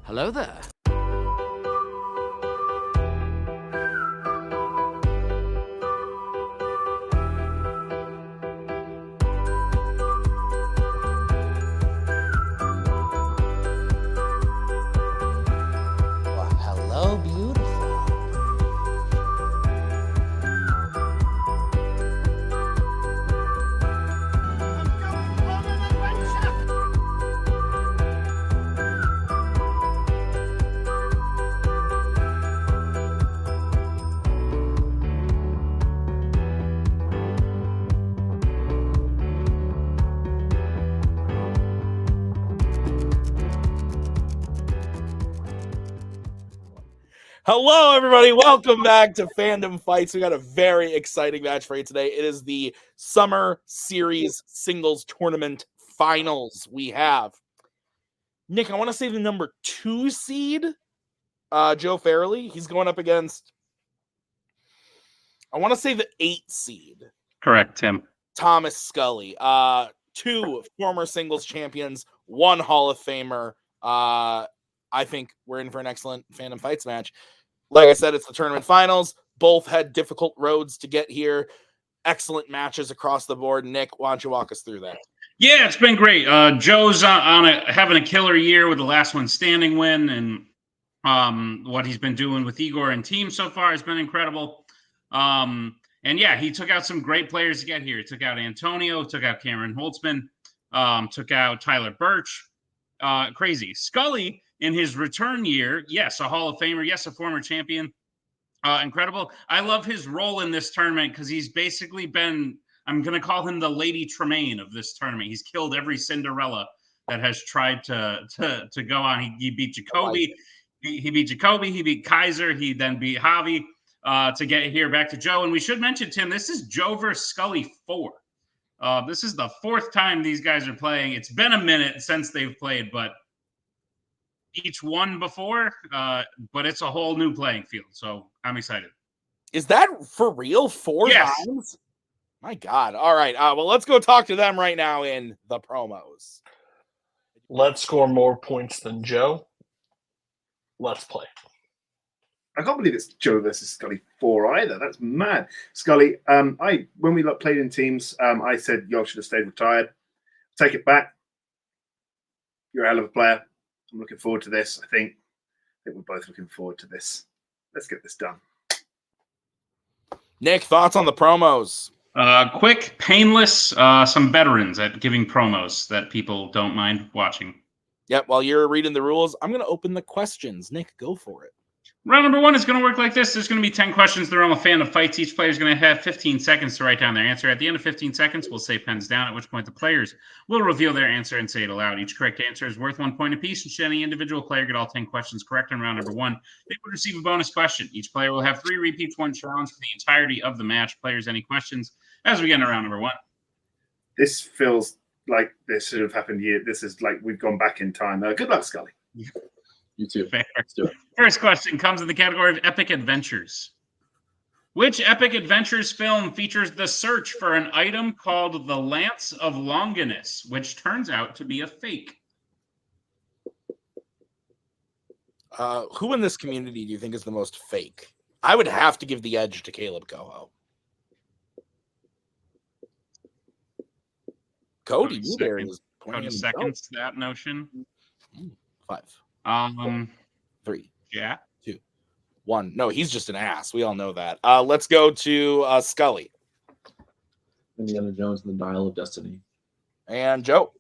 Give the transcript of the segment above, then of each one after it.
Hello there. Hello, beautiful. Hello, everybody. Welcome back to Fandom Fights. We got a very exciting match for you today. It is the Summer Series Singles Tournament Finals. We have Nick. I want to say the number 2 seed, Joe Farrelly. He's going up against, I want to say, the 8 seed. Correct, Tim. Thomas Scully. 2 former singles champions, 1 Hall of Famer. I think we're in for an excellent Fandom Fights match. Like I said, it's the tournament finals. Both had difficult roads to get here. Excellent matches across the board. Nick, why don't you walk us through that? Yeah, it's been great. Joe's having a killer year with the last one standing win, and what he's been doing with Igor and team so far has been incredible. And yeah, he took out some great players to get here. He took out Antonio, took out Cameron Holtzman, took out Tyler Birch. Crazy. Scully, in his return year, yes, a Hall of Famer, yes, a former champion. Incredible. I love his role in this tournament because he's basically been, I'm going to call him the Lady Tremaine of this tournament. He's killed every Cinderella that has tried to go on. He beat Jacoby. He beat Jacoby. He beat Kaiser. He then beat Javi to get here back to Joe. And we should mention, Tim, this is Joe versus Scully 4. This is the 4th time these guys are playing. It's been a minute since they've played, but each won before, but it's a whole new playing field. So I'm excited. Is that for real? 4 times? My God. All right. Well, let's go talk to them right now in the promos. Let's score more points than Joe. Let's play. I can't believe it's Joe versus Scully 4 either. That's mad. Scully, when we played in teams, I said y'all should have stayed retired. Take it back. You're a hell of a player. I'm looking forward to this. I think we're both looking forward to this. Let's get this done. Nick, thoughts on the promos? Quick, painless, some veterans at giving promos that people don't mind watching. Yep, while you're reading the rules, I'm going to open the questions. Nick, go for it. Round number 1 is going to work like this. There's going to be 10 questions. They're on a Fandom Fights. Each player is going to have 15 seconds to write down their answer. At the end of 15 seconds, we'll say pens down, at which point the players will reveal their answer and say it aloud. Each correct answer is worth 1 point apiece, and should any individual player get all 10 questions correct in round number 1, they would receive a bonus question. Each player will have 3 repeats, 1 challenge for the entirety of the match. Players, any questions as we get into round number 1? This feels like this should have happened here. This is like we've gone back in time. Good luck, Scully. You too. Fair. Let's do it. First question comes in the category of epic adventures. Which epic adventures film features the search for an item called the Lance of Longinus, which turns out to be a fake? Who in this community do you think is the most fake? I would have to give the edge to Kaleb Koho. Cody Newberry is Cody seconds that notion. 5, 3, yeah, 2, 1. No, he's just an ass. We all know that. Let's go to Scully. Indiana Jones and the Dial of Destiny. And Joe.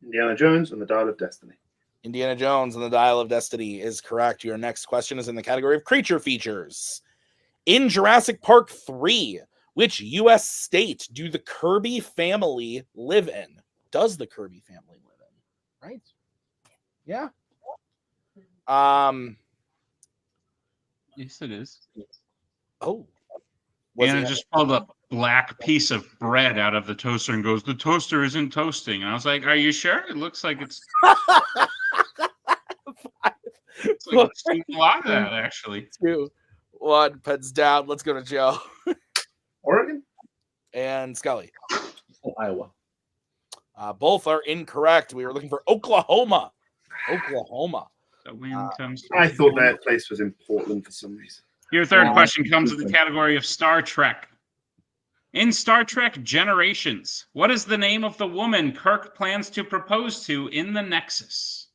Indiana Jones and the Dial of Destiny. Indiana Jones and the Dial of Destiny is correct. Your next question is in the category of creature features. In Jurassic Park 3, which U.S. state do the Kirby family live in? Does the Kirby family live in? Right? Yeah. Yes, it is. Oh. And it just pulled a black piece of bread out of the toaster and goes, the toaster isn't toasting. And I was like, are you sure? It looks like it's... It's like it's doing a lot of that, actually. 2, 1, pens down. Let's go to Joe. Oregon? And Scully. Iowa. Both are incorrect. We were looking for Oklahoma. Oklahoma. The win comes to I thought their place was in Portland for some reason. Your third question comes in the category of Star Trek. In Star Trek Generations, what is the name of the woman Kirk plans to propose to in the Nexus?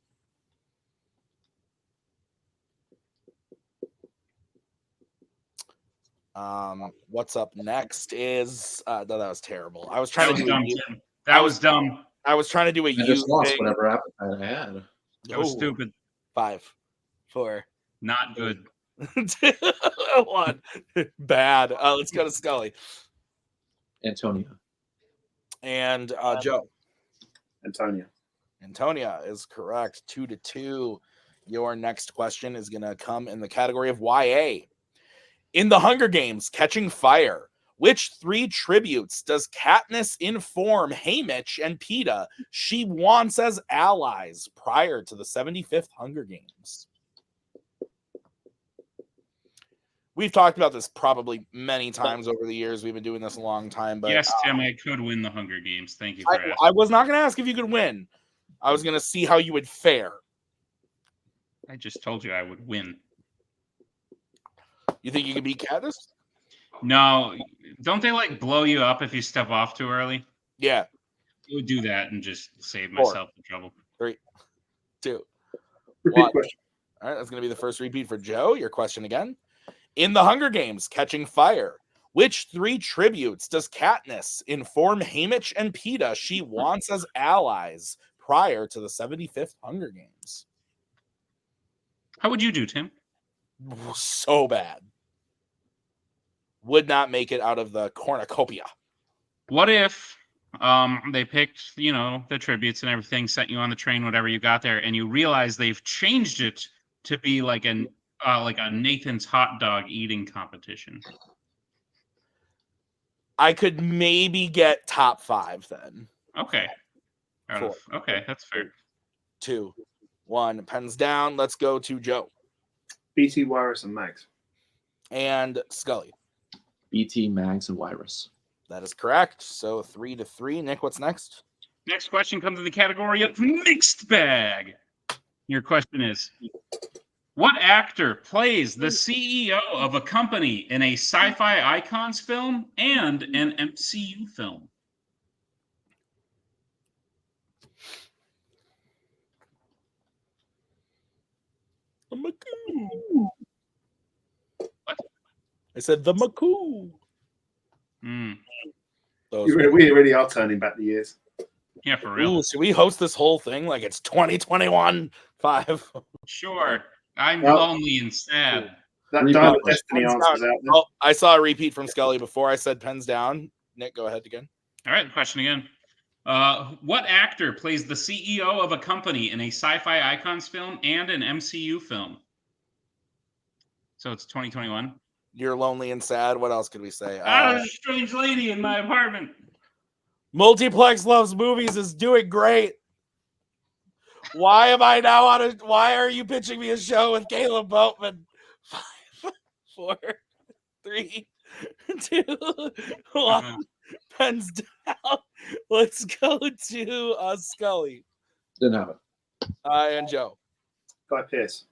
What's up next is no, that was terrible. I was trying to do dumb. a, That was dumb. I was trying to do a I just lost thing. whatever appetite I had. That was stupid. 5, 4, Not good. 2, 1. Bad. Let's go to Scully Antonia. and Joe. Antonia is correct. 2-2. Your next question is going to come in the category of YA. In the Hunger Games, Catching Fire, which 3 tributes does Katniss inform Haymitch and Peeta she wants as allies prior to the 75th Hunger Games? We've talked about this probably many times over the years. We've been doing this a long time. But yes, Tim, I could win the Hunger Games. Thank you for asking. I was not going to ask if you could win. I was going to see how you would fare. I just told you I would win. You think you can beat Katniss? No. Don't they like blow you up if you step off too early? Yeah. I would do that and just save myself the trouble. 3, 2, Repeat 1. question. All right, that's going to be the first repeat for Joe. Your question again. In the Hunger Games, Catching Fire, which 3 tributes does Katniss inform Haymitch and Peeta she wants as allies prior to the 75th Hunger Games? How would you do, Tim? So bad. Would not make it out of the cornucopia. What if they picked, the tributes and everything, sent you on the train, whatever you got there, and you realize they've changed it to be like a Nathan's hot dog eating competition? I could maybe get top 5 then. Okay. 4. Okay, that's fair. 2, 1. Pens down. Let's go to Joe. BT, Wirus, and Mags. And Scully. BT, Mags, and Wirus. That is correct. So 3-3. Nick, what's next? Next question comes in the category of mixed bag. Your question is, what actor plays the CEO of a company in a sci-fi icons film and an MCU film? The Makoo. What? I said the Makoo. We really are turning back the years. Yeah, for real. Ooh, should we host this whole thing like it's 2021? 5. Sure. I'm lonely and sad. That Dial of Destiny answer is out there. Oh, I saw a repeat from Scully before I said pens down. Nick, go ahead again. All right, the question again. What actor plays the CEO of a company in a sci-fi icons film and an MCU film? So it's 2021. You're lonely and sad. What else could we say? There's a strange lady in my apartment. Multiplex Loves Movies is doing great. Why am I now on a? Why are you pitching me a show with Kaleb Boatman? 5, 4, 3, 2, 1. Pens down. Let's go to Scully. Didn't have it. And Joe. Guy Pearce.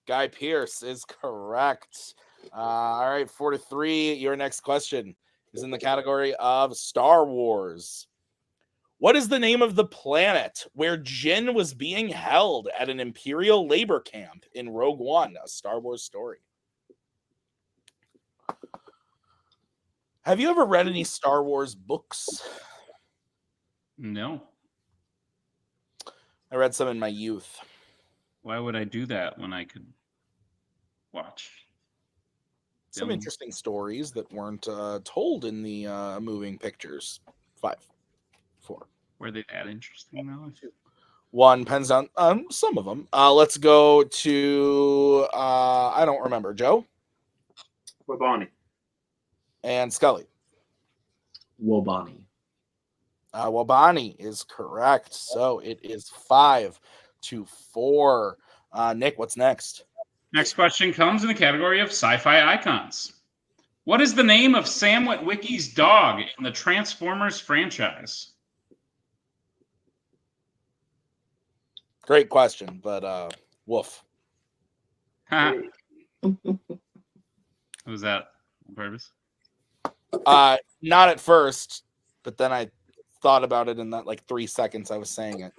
Guy Pearce is correct. All right, 4-3. Your next question is in the category of Star Wars. What is the name of the planet where Jyn was being held at an Imperial labor camp in Rogue One, a Star Wars story? Have you ever read any Star Wars books? No. I read some in my youth. Why would I do that when I could watch some interesting stories that weren't told in the moving pictures? 5, 4. Were they that interesting though? 1. Pens down. Some of them. Let's go to I don't remember. Joe. Wabani. And Scully. Wobani. Wabani is correct. So it is 5-4. Nick, what's next? Next question comes in the category of sci-fi icons. What is the name of Sam Witwicky's dog in the Transformers franchise? Great question, but woof. Was that on purpose? Not at first, but then I thought about it in that like 3 seconds I was saying it.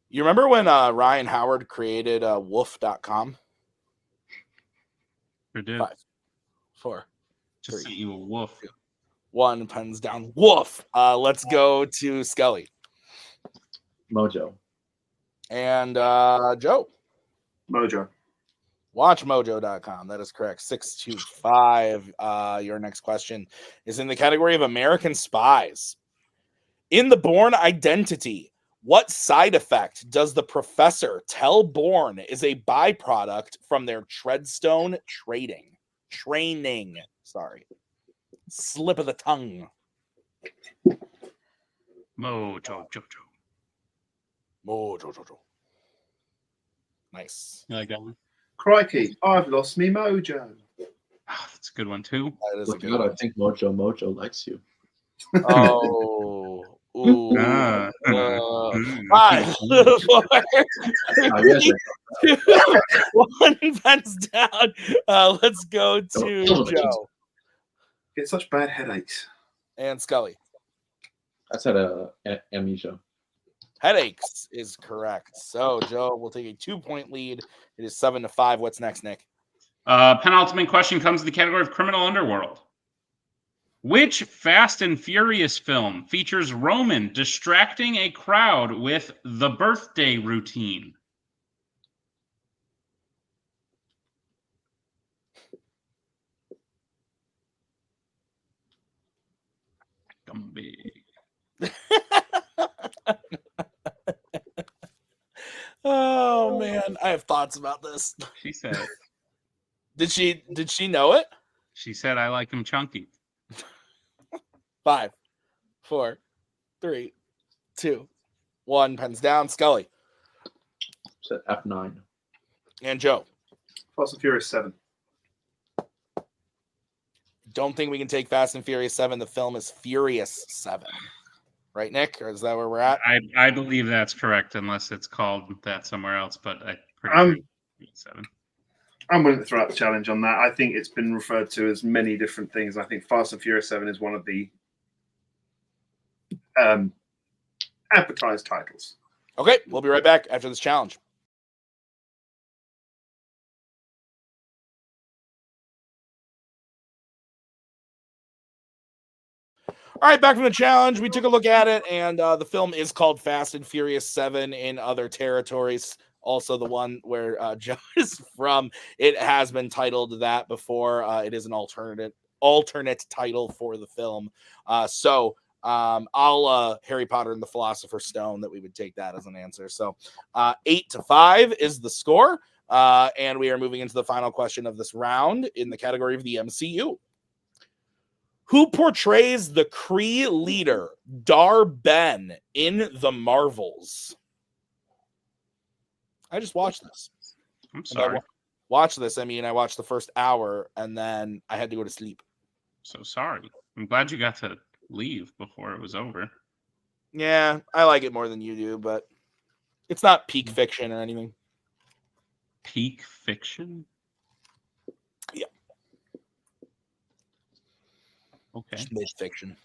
You remember when Ryan Howard created woof.com? Sure did. 5, 4, Just 3, sent you a wolf. 1, pens down. Woof. Let's go to Scully. Mojo. And Joe. Mojo. Watchmojo.com. That is correct. 625. Your next question is in the category of American Spies. In The Bourne Identity, what side effect does the professor tell Bourne is a byproduct from their treadstone training? Slip of the tongue. Mojo. Mojo. Nice. You like that one? Crikey, I've lost me mojo. Oh, that's a good one too. That is a Look good out, one. I think Mojo likes you. Oh. Ooh. Ah. 5, 4, I guess 3, 2, 1, pens down. Let's go to Joe Get such bad headaches. and Scully. I said amnesia. Headaches is correct. So Joe will take a 2-point lead. It is 7-5. What's next, Nick? Penultimate question comes to the category of criminal underworld. Which Fast and Furious film features Roman distracting a crowd with the birthday routine? Gumby. Oh man, I have thoughts about this. She said. Did she know it? She said, "I like him chunky." 5, 4, 3, 2, 1. Pens down. Scully Said F9. and Joe. Fast and Furious 7. Don't think we can take Fast and Furious 7. The film is Furious 7. Right, Nick? Or is that where we're at? I believe that's correct, unless it's called that somewhere else. But I'm pretty sure it's 7. I'm willing to throw out the challenge on that. I think it's been referred to as many different things. I think Fast and Furious 7 is one of the advertised titles. Okay, we'll be right back after this challenge. All right, back from the challenge. We took a look at it, and the film is called Fast and Furious 7 in other territories. Also, the one where Joe is from, it has been titled that before. It is an alternate title for the film. I'll Harry Potter and the Philosopher's Stone that we would take that as an answer. So 8-5 is the score. And we are moving into the final question of this round in the category of the MCU. Who portrays the Kree leader, Dar-Ben, in The Marvels? I just watched this. I'm sorry. Watch this. I mean, I watched the first hour, and then I had to go to sleep. So sorry. I'm glad you got to leave before it was over. Yeah, I like it more than you do, but it's not peak fiction or anything. Peak fiction? Yeah. Okay. Mid fiction.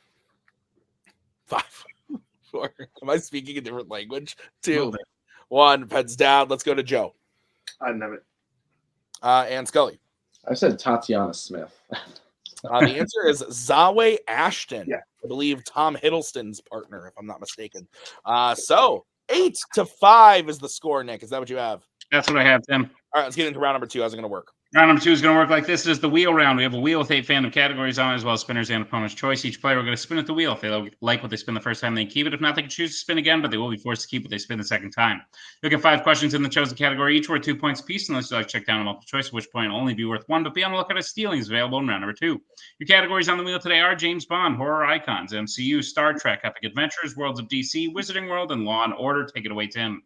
5, 4. Am I speaking a different language? 2, 1. Pens down. Let's go to Joe. I know it. And Scully. I said Tatiana Smith. The answer is Zawe Ashton. Yeah. I believe Tom Hiddleston's partner, if I'm not mistaken. So 8-5 is the score, Nick. Is that what you have? That's what I have, Tim. All right, let's get into round number 2. How's it going to work? Round number 2 is going to work like this. It is the wheel round. We have a wheel with 8 fandom categories on it, as well as spinners and opponent's choice. Each player will get a spin at the wheel. If they like what they spin the first time, they keep it. If not, they can choose to spin again, but they will be forced to keep what they spin the second time. You'll get 5 questions in the chosen category, each worth 2 points apiece, unless you like to check down a multiple choice, at which point will only be worth 1. But be on the lookout as stealing is available in round number 2. Your categories on the wheel today are James Bond, horror icons, MCU, Star Trek, epic adventures, worlds of DC, Wizarding World, and Law and Order. Take it away, Tim.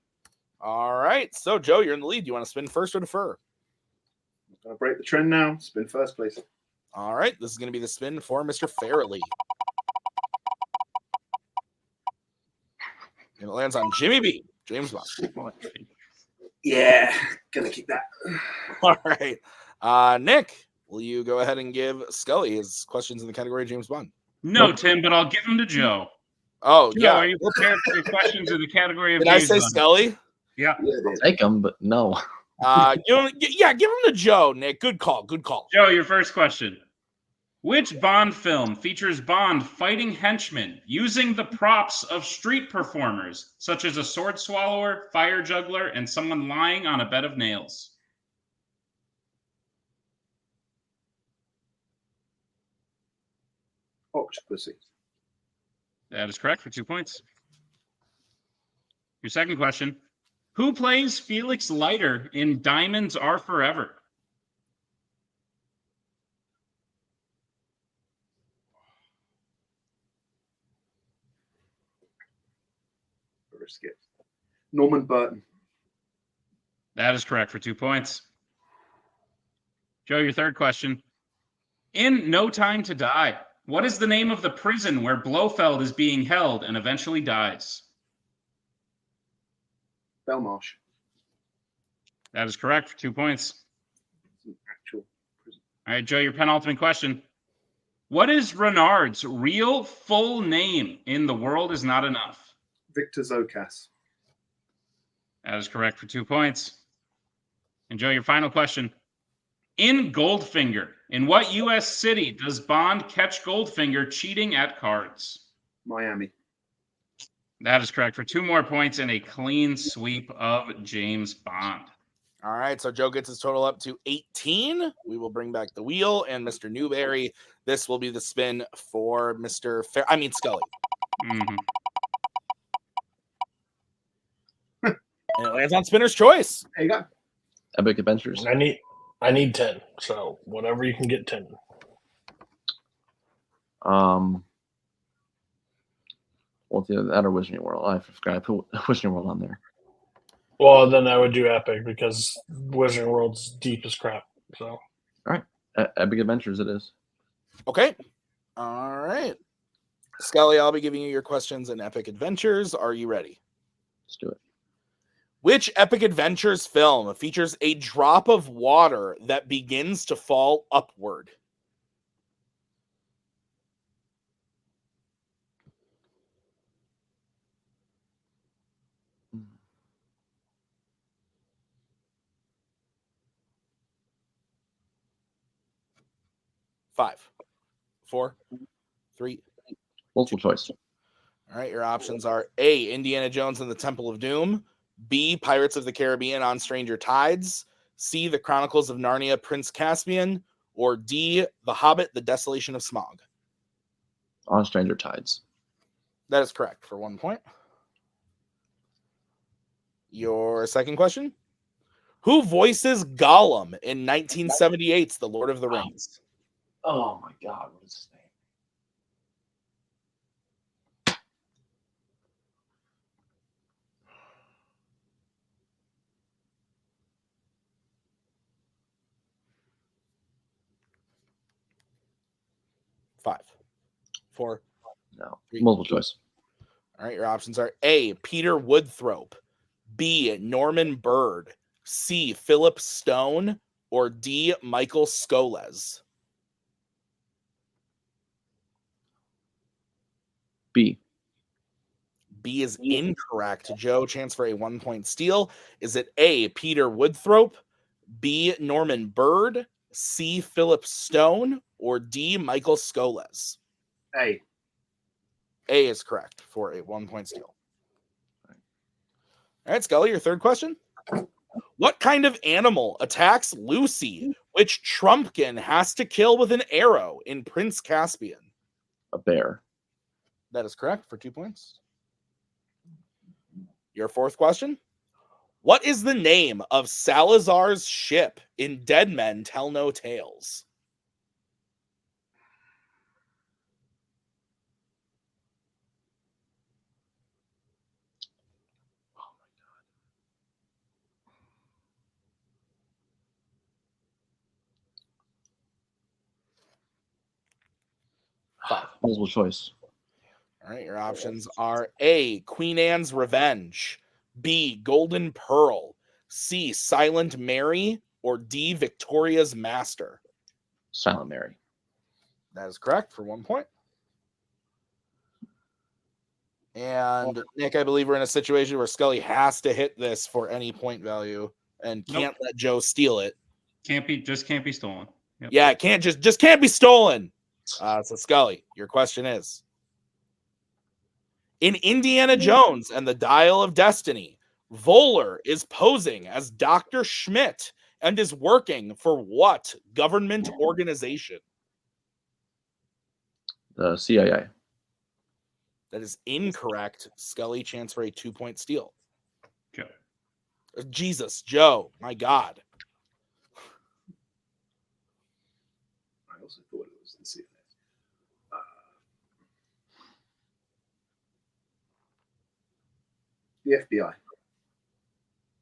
All right. So, Joe, you're in the lead. Do you want to spin first or defer? Gonna break the trend now. Spin first, please. All right. This is going to be the spin for Mr. Farrelly. And it lands on Jimmy B. James Bond. Yeah. Gonna keep that. All right. Nick, will you go ahead and give Scully his questions in the category of James Bond? No, Nope. Tim, but I'll give them to Joe. Oh, Joe, yeah. are you prepared for your questions in the category of Did I James say Bond? Scully? Yeah. Take them, but no. Give him to Joe, Nick. Good call. Good call. Joe, your first question. Which Bond film features Bond fighting henchmen using the props of street performers, such as a sword swallower, fire juggler, and someone lying on a bed of nails? Octopussy. That is correct for 2 points. Your second question. Who plays Felix Leiter in Diamonds Are Forever? Skip. Norman Burton. That is correct for 2 points. Joe, your third question. In No Time to Die, what is the name of the prison where Blofeld is being held and eventually dies? Belmarsh. That is correct for 2 points. It's an actual prison. All right, Joe, your penultimate question. What is Renard's real full name in The World Is Not Enough? Victor Zokas. That is correct for 2 points. And Joe, your final question. In Goldfinger, in what U.S. city does Bond catch Goldfinger cheating at cards? Miami. That is correct for 2 more points and a clean sweep of James Bond. All right, so Joe gets his total up to 18. We will bring back the wheel, and Mr. Newberry, this will be the spin for Scully. Mm-hmm. And it lands on Spinner's Choice. There you go. Epic Adventures. I need 10. So whatever you can get 10. Well, it's either that or Wizarding World. I forgot I put Wizarding World on there. Well, then I would do Epic because Wizarding World's deep as crap. So All right. Epic Adventures it is. Okay. All right. Scully, I'll be giving you your questions in Epic Adventures. Are you ready? Let's do it. Which Epic Adventures film features a drop of water that begins to fall upward? Five, 4, 3. Multiple choice. All right, your options are A, Indiana Jones and the Temple of Doom, B, Pirates of the Caribbean on Stranger Tides, C, The Chronicles of Narnia, Prince Caspian, or D, The Hobbit, The Desolation of Smaug. On Stranger Tides. That is correct for 1 point. Your second question. Who voices Gollum in 1978's The Lord of the Rings? Oh my God, what is his name? Five, 4. No. 3. Multiple choice. All right, your options are A, Peter Woodthrope, B, Norman Bird, C, Philip Stone, or D, Michael Scholes. B. B is incorrect. Joe, chance for a 1 point steal. Is it A, Peter Woodthrope, B, Norman Bird, C, Philip Stone, or D, Michael Scholes? A. A is correct for a 1 point steal. All right, Scully, your third question. What kind of animal attacks Lucy, which Trumpkin has to kill with an arrow in Prince Caspian? A bear. That is correct for 2 points. Your fourth question. What is the name of Salazar's ship in Dead Men Tell No Tales? Five. Multiple choice. All right, your options are A, Queen Anne's Revenge, B, Golden Pearl, C. Silent Mary, or D. Victoria's Master? Silent Mary. That is correct for 1 point. And Nick, I believe we're in a situation where Scully has to hit this for any point value and can't let Joe steal it. Can't be stolen. Yep. Yeah, it can't just can't be stolen. So Scully, your question is: in Indiana Jones and the Dial of Destiny, Voller is posing as Dr. Schmidt and is working for what government organization? The CIA. That is incorrect. Scully, chance for a 2-point steal. Joe. Jesus, Joe, my God. I also thought it was the CIA. The FBI.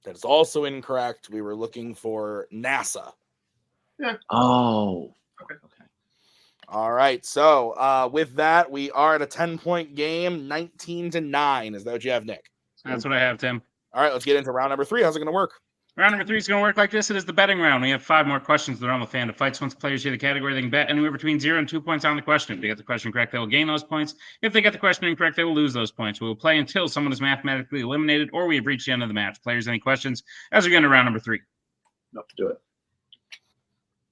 That is also incorrect. We were looking for NASA. Oh. Okay. All right. So with that, we are at a 10-point game, 19-9. Is that what you have, Nick? That's what I have, Tim. All right, let's get into round number 3. How's it going to work? Round number 3 is going to work like this. It is the betting round. We have 5 more questions that are on the Fandom Fights. Once players hit a category, they can bet anywhere between 0 and 2 points on the question. If they get the question correct, they will gain those points. If they get the question incorrect, they will lose those points. We will play until someone is mathematically eliminated or we have reached the end of the match. Players, any questions as we get into round number 3? No, do it.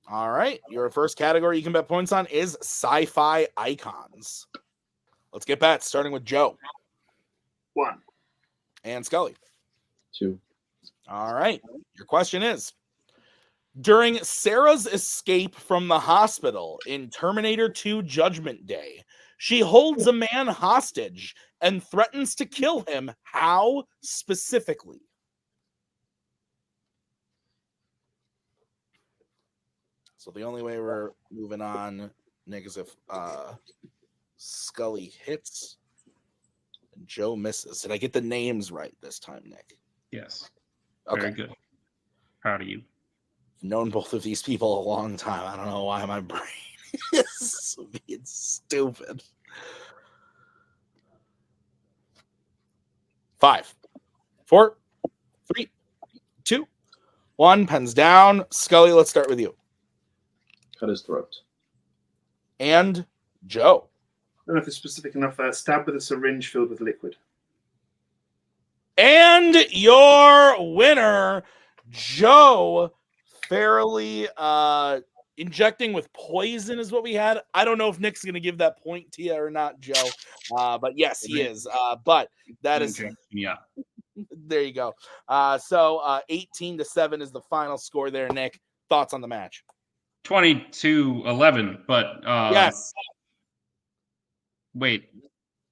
All right. Your first category you can bet points on is sci-fi icons. Let's get bets, starting with Joe. 1. And Scully. 2. All right. Your question is: during Sarah's escape from the hospital in Terminator 2 Judgment Day, she holds a man hostage and threatens to kill him. How specifically? So the only way we're moving on, Nick, is if Scully hits and Joe misses. Did I get the names right this time, Nick? Yes. Okay. Very good. Proud of you. I've known both of these people a long time. I don't know why my brain is being stupid. 5, 4, 3, 2, 1. Pens down. Scully, let's start with you. Cut his throat. And Joe. I don't know if it's specific enough. Stab with a syringe filled with liquid. And your winner, Joe, Farrelly, injecting with poison is what we had. I don't know if Nick's going to give that point to you or not, Joe. But yes, he is. But that is, yeah. There you go. So 18-7 is the final score there, Nick. Thoughts on the match? 20-11, but yes. Wait.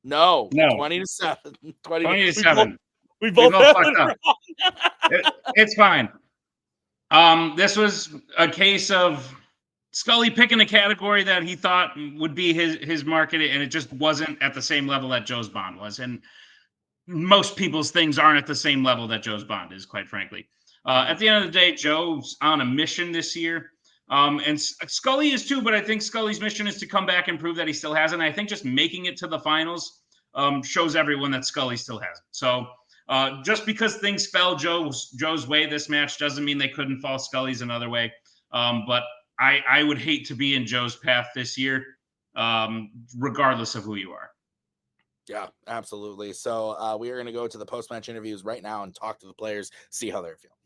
No. No. 20-7. 20-7. We both fucked up. It's fine. This was a case of Scully picking a category that he thought would be his market, and it just wasn't at the same level that Joe's Bond was. And most people's things aren't at the same level that Joe's Bond is, quite frankly. At the end of the day, Joe's on a mission this year. And Scully is too, but I think Scully's mission is to come back and prove that he still has it. And I think just making it to the finals shows everyone that Scully still has it. So just because things fell Joe's way this match doesn't mean they couldn't fall Scully's another way. But I would hate to be in Joe's path this year, regardless of who you are. Yeah, absolutely. So we are going to go to the post-match interviews right now and talk to the players, see how they're feeling.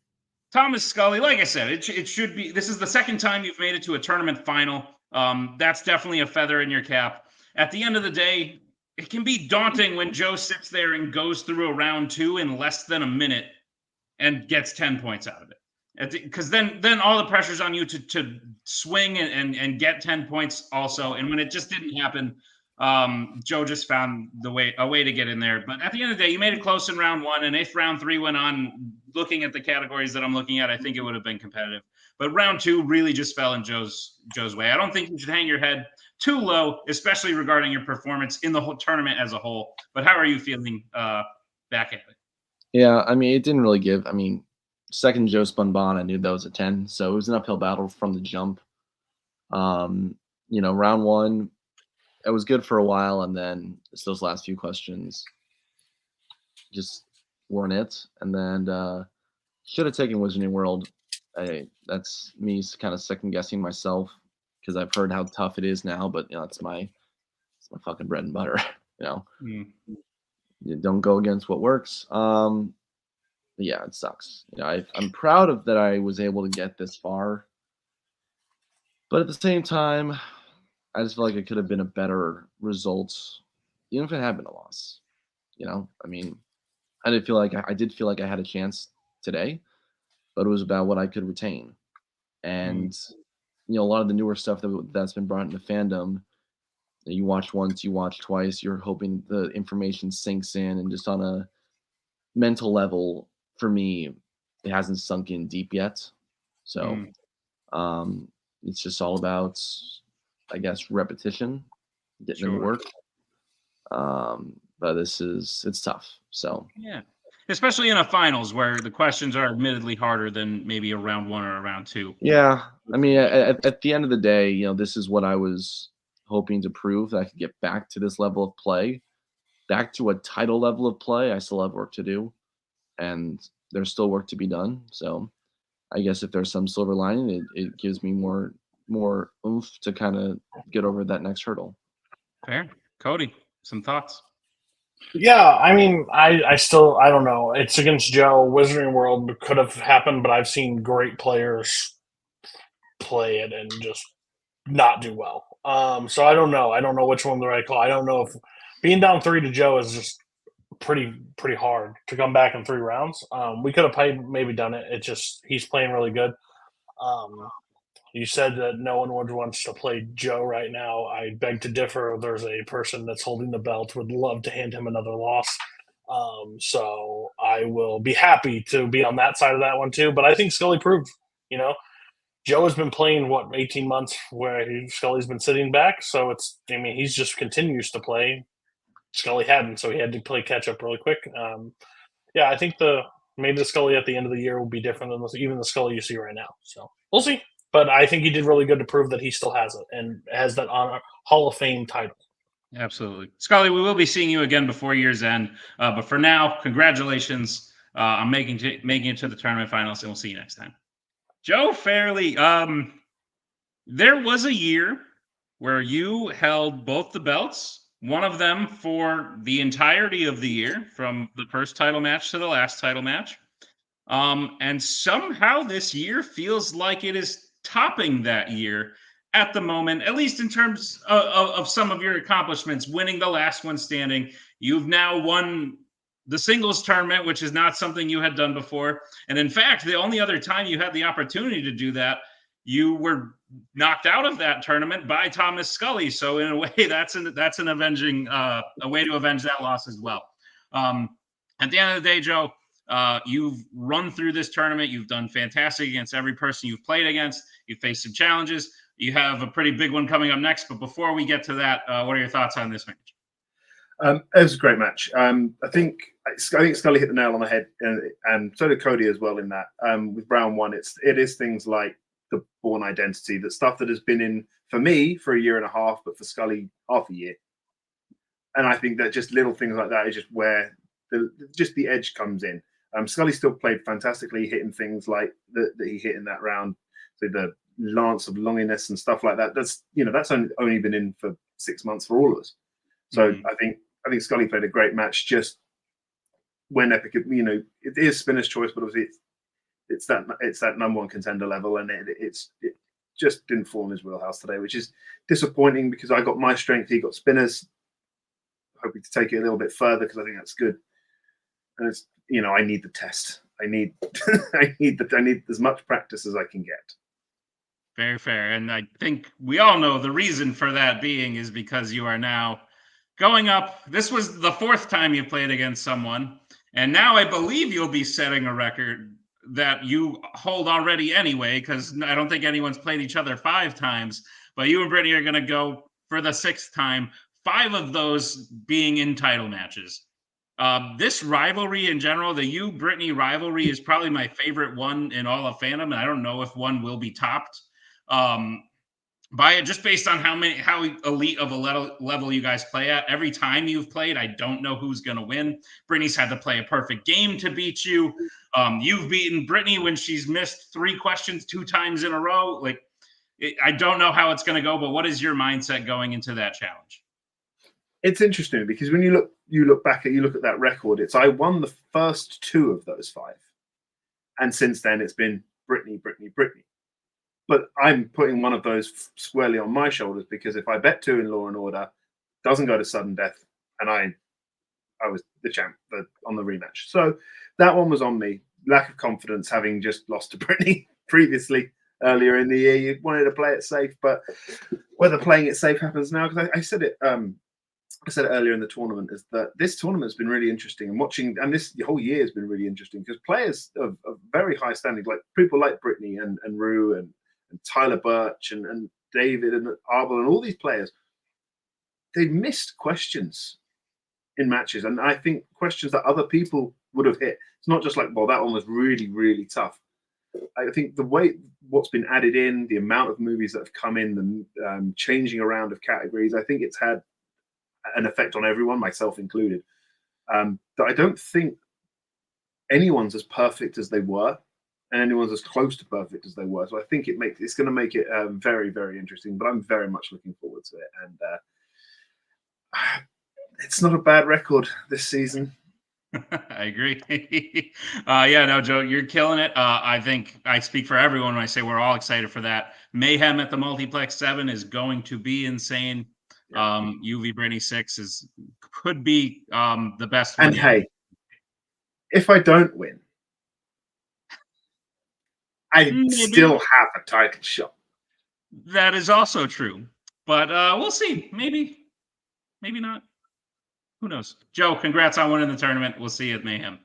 Thomas Scully, like I said, it should be. This is the second time you've made it to a tournament final. That's definitely a feather in your cap. At the end of the day, it can be daunting when Joe sits there and goes through a round 2 in less than a minute and gets 10 points out of it. Because then all the pressure's on you to swing and get 10 points also. And when it just didn't happen, Joe just found a way to get in there. But at the end of the day, you made it close in round 1. And if round 3 went on, looking at the categories that I'm looking at, I think it would have been competitive. But round 2 really just fell in Joe's way. I don't think you should hang your head too low, especially regarding your performance in the whole tournament as a whole. But how are you feeling back at it? Yeah, I mean, it didn't really give. I mean, second Joe spun Bond, I knew that was a 10. So it was an uphill battle from the jump. Round 1, it was good for a while. And then it's those last few questions just weren't it. And then Should have taken Wizarding World. That's me kind of second guessing myself because I've heard how tough it is now. But it's my fucking bread and butter. You don't go against what works. Yeah, it sucks. I'm proud of that I was able to get this far, but at the same time, I just feel like it could have been a better result, even if it had been a loss. I mean, I did feel like I had a chance today, but it was about what I could retain, and a lot of the newer stuff that's been brought into fandom. You watch once, you watch twice. You're hoping the information sinks in, and just on a mental level, for me, it hasn't sunk in deep yet. So it's just all about, I guess, repetition, getting in the work. But it's tough. So yeah, especially in a finals where the questions are admittedly harder than maybe a round 1 or a round 2. Yeah, I mean, at the end of the day, this is what I was hoping to prove, that I could get back to this level of play, back to a title level of play. I still have work to do, and there's still work to be done. So I guess if there's some silver lining, it gives me more oomph to kind of get over that next hurdle. Fair. Cody, some thoughts? Yeah, I mean, I don't know. It's against Joe. Wizarding World could have happened, but I've seen great players play it and just not do well. So I don't know. I don't know which one the right call. I don't know if being down 3 to Joe is just pretty hard to come back in 3 rounds. We could have maybe done it. It just he's playing really good. You said that no one wants to play Joe right now. I beg to differ. There's a person that's holding the belt, would love to hand him another loss. So I will be happy to be on that side of that one too. But I think Scully proved, Joe has been playing 18 months where Scully's been sitting back. So he's just continues to play. Scully hadn't, so he had to play catch up really quick. I think maybe the Scully at the end of the year will be different than even the Scully you see right now. So we'll see. But I think he did really good to prove that he still has it and has that honor Hall of Fame title. Absolutely. Scully, we will be seeing you again before year's end. But for now, congratulations on making it to the tournament finals, and we'll see you next time. Joe Farrelly, there was a year where you held both the belts, one of them for the entirety of the year, from the first title match to the last title match. And somehow this year feels like it is topping that year at the moment, at least in terms of some of your accomplishments, winning the last one standing. You've now won the singles tournament, which is not something you had done before. And in fact, the only other time you had the opportunity to do that, you were knocked out of that tournament by Thomas Scully. So in a way, that's an avenging, a way to avenge that loss as well. At the end of the day, Joe, you've run through this tournament. You've done fantastic against every person you've played against. You've faced some challenges. You have a pretty big one coming up next. But before we get to that, what are your thoughts on this match? It was a great match. I think Scully hit the nail on the head, and so did Cody as well in that. With round 1, it is things like the Bourne identity, that stuff that has been in for me for a year and a half, but for Scully half a year. And I think that just little things like that is just where the edge comes in. Scully still played fantastically, hitting things like that he hit in that round, so the Lance of Longiness and stuff like that. That's only been in for 6 months for all of us. So I think Scully played a great match. Just when Epic, it is Spinner's choice, but obviously it's that number 1 contender level, and it just didn't fall in his wheelhouse today, which is disappointing because I got my strength, he got Spinner's. Hoping to take it a little bit further because I think that's good. And it's I need the test. I need I need as much practice as I can get. Very fair. And I think we all know the reason for that being is because you are now going up. This was the 4th time you played against someone. And now I believe you'll be setting a record that you hold already anyway, because I don't think anyone's played each other 5 times. But you and Brittany are going to go for the 6th time, 5 of those being in title matches. This rivalry in general, the you-Brittany rivalry, is probably my favorite one in all of fandom, and I don't know if one will be topped. by it just based on how elite of a level you guys play at. Every time you've played, I don't know who's going to win. Brittany's had to play a perfect game to beat you. You've beaten Brittany when she's missed 3 questions 2 times in a row. Like, I don't know how it's going to go, but what is your mindset going into that challenge? It's interesting because when you look at that record, I won the first 2 of those 5, and since then it's been Brittany. But I'm putting one of those squarely on my shoulders because if I bet 2 in Law and Order, doesn't go to sudden death, and I was the champ on the rematch. So that one was on me. Lack of confidence, having just lost to Brittany previously earlier in the year. You wanted to play it safe, but whether playing it safe happens now, because I said it earlier in the tournament, is that this tournament has been really interesting, and the whole year has been really interesting because players of very high standing, like people like Brittany and Rue and Tyler Birch and David and Arbel and all these players, they missed questions in matches, and I think questions that other people would have hit. It's not just like, well, that one was really, really tough. I think the way what's been added in, the amount of movies that have come in, the changing around of categories, I think it's had an effect on everyone, myself included. That I don't think anyone's as perfect as they were, and anyone's as close to perfect as they were. So I think it's going to make it very, very interesting. But I'm very much looking forward to it, and it's not a bad record this season. I agree. Yeah, no, Joe, you're killing it. I think I speak for everyone when I say we're all excited for that. Mayhem at the Multiplex 7 is going to be insane. UV Brittany 6 could be the best one. And hey, if I don't win, I still have a title shot. That is also true. But we'll see. Maybe not. Who knows? Joe, congrats on winning the tournament. We'll see you at Mayhem.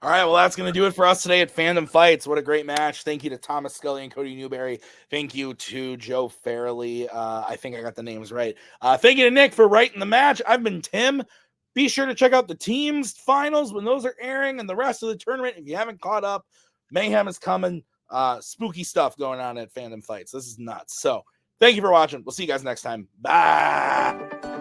All right, well, that's going to do it for us today at Fandom Fights. What a great match. Thank you to Thomas Scully and Cody Newberry. Thank you to Joe Farrelly. I think I got the names right. Thank you to Nick for writing the match. I've been Tim. Be sure to check out the teams finals when those are airing and the rest of the tournament. If you haven't caught up, Mayhem is coming. Spooky stuff going on at Fandom Fights. This is nuts. So thank you for watching. We'll see you guys next time. Bye.